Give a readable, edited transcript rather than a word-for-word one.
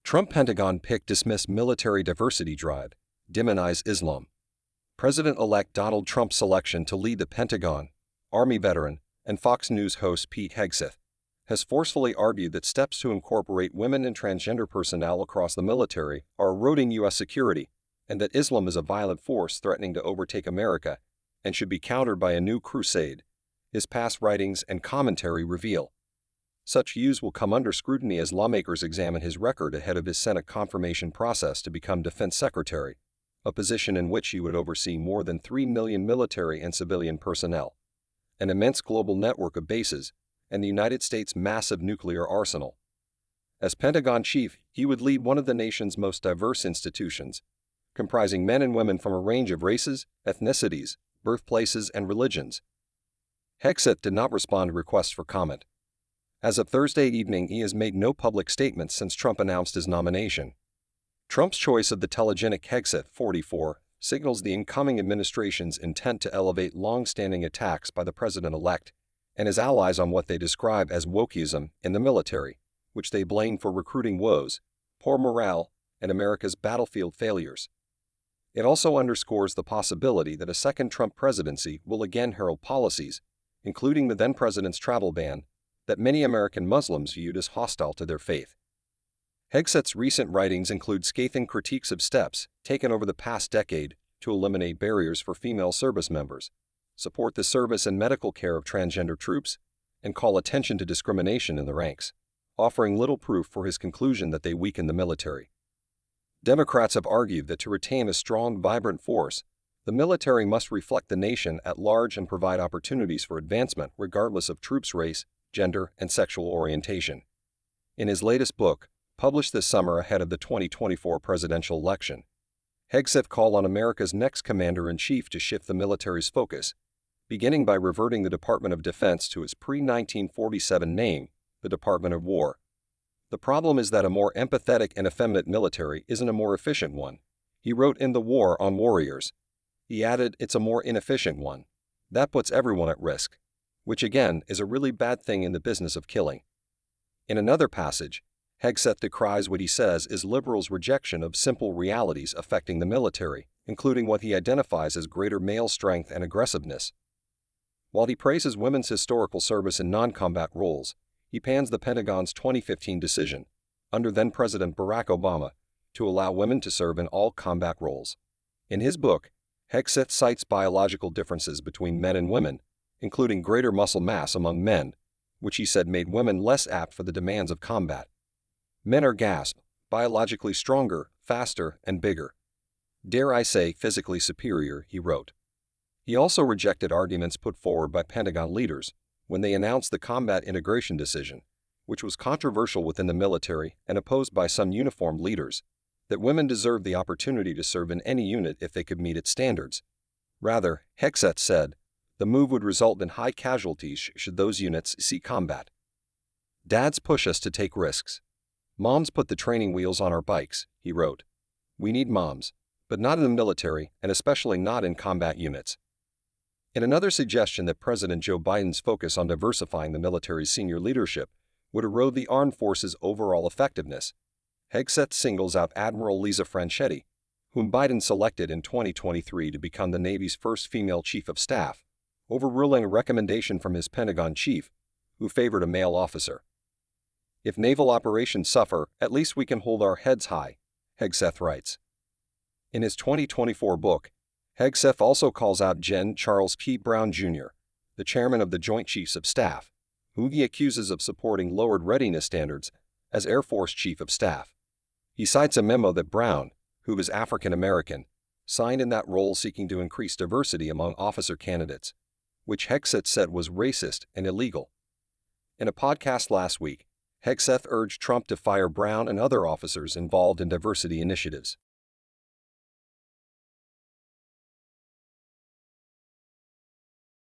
Trump Pentagon pick dismiss military diversity drive, demonize Islam. President-elect Donald Trump's selection to lead the Pentagon, Army veteran, and Fox News host Pete Hegseth has forcefully argued that steps to incorporate women and transgender personnel across the military are eroding U.S. security, and that Islam is a violent force threatening to overtake America and should be countered by a new crusade, his past writings and commentary reveal. Such views will come under scrutiny as lawmakers examine his record ahead of his Senate confirmation process to become Defense Secretary, a position in which he would oversee more than 3 million military and civilian personnel, an immense global network of bases, and the United States' massive nuclear arsenal. As Pentagon chief, he would lead one of the nation's most diverse institutions, comprising men and women from a range of races, ethnicities, birthplaces, and religions. Hegseth did not respond to requests for comment. As of Thursday evening, he has made no public statements since Trump announced his nomination. Trump's choice of the telegenic Hegseth, 44, signals the incoming administration's intent to elevate long-standing attacks by the president-elect and his allies on what they describe as wokeism in the military, which they blame for recruiting woes, poor morale, and America's battlefield failures. It also underscores the possibility that a second Trump presidency will again herald policies, including the then-president's travel ban, that many American Muslims viewed as hostile to their faith. Hegseth's recent writings include scathing critiques of steps taken over the past decade to eliminate barriers for female service members, support the service and medical care of transgender troops, and call attention to discrimination in the ranks, offering little proof for his conclusion that they weaken the military. Democrats have argued that to retain a strong, vibrant force, the military must reflect the nation at large and provide opportunities for advancement regardless of troops' race, gender, and sexual orientation. In his latest book, published this summer ahead of the 2024 presidential election, Hegseth called on America's next commander-in-chief to shift the military's focus, beginning by reverting the Department of Defense to its pre-1947 name, the Department of War. The problem is that a more empathetic and effeminate military isn't a more efficient one, he wrote in The War on Warriors. He added, it's a more inefficient one. That puts everyone at risk, which again is a really bad thing in the business of killing. In another passage, Hegseth decries what he says is liberals' rejection of simple realities affecting the military, including what he identifies as greater male strength and aggressiveness. While he praises women's historical service in non-combat roles, he pans the Pentagon's 2015 decision, under then-President Barack Obama, to allow women to serve in all combat roles. In his book, Hegseth cites biological differences between men and women, including greater muscle mass among men, which he said made women less apt for the demands of combat. Men are biologically stronger, faster, and bigger. Dare I say physically superior, he wrote. He also rejected arguments put forward by Pentagon leaders when they announced the combat integration decision, which was controversial within the military and opposed by some uniformed leaders, that women deserved the opportunity to serve in any unit if they could meet its standards. Rather, Hegseth said, the move would result in high casualties should those units see combat. Dads push us to take risks. Moms put the training wheels on our bikes, he wrote. We need moms, but not in the military and especially not in combat units. In another suggestion that President Joe Biden's focus on diversifying the military's senior leadership would erode the armed forces' overall effectiveness, Hegseth singles out Admiral Lisa Franchetti, whom Biden selected in 2023 to become the Navy's first female chief of staff, overruling a recommendation from his Pentagon chief, who favored a male officer. If naval operations suffer, at least we can hold our heads high, Hegseth writes. In his 2024 book, Hegseth also calls out Gen. Charles T. Brown, Jr., the chairman of the Joint Chiefs of Staff, whom he accuses of supporting lowered readiness standards as Air Force Chief of Staff. He cites a memo that Brown, who is African American, signed in that role seeking to increase diversity among officer candidates, which Hegseth said was racist and illegal. In a podcast last week, Hegseth urged Trump to fire Brown and other officers involved in diversity initiatives.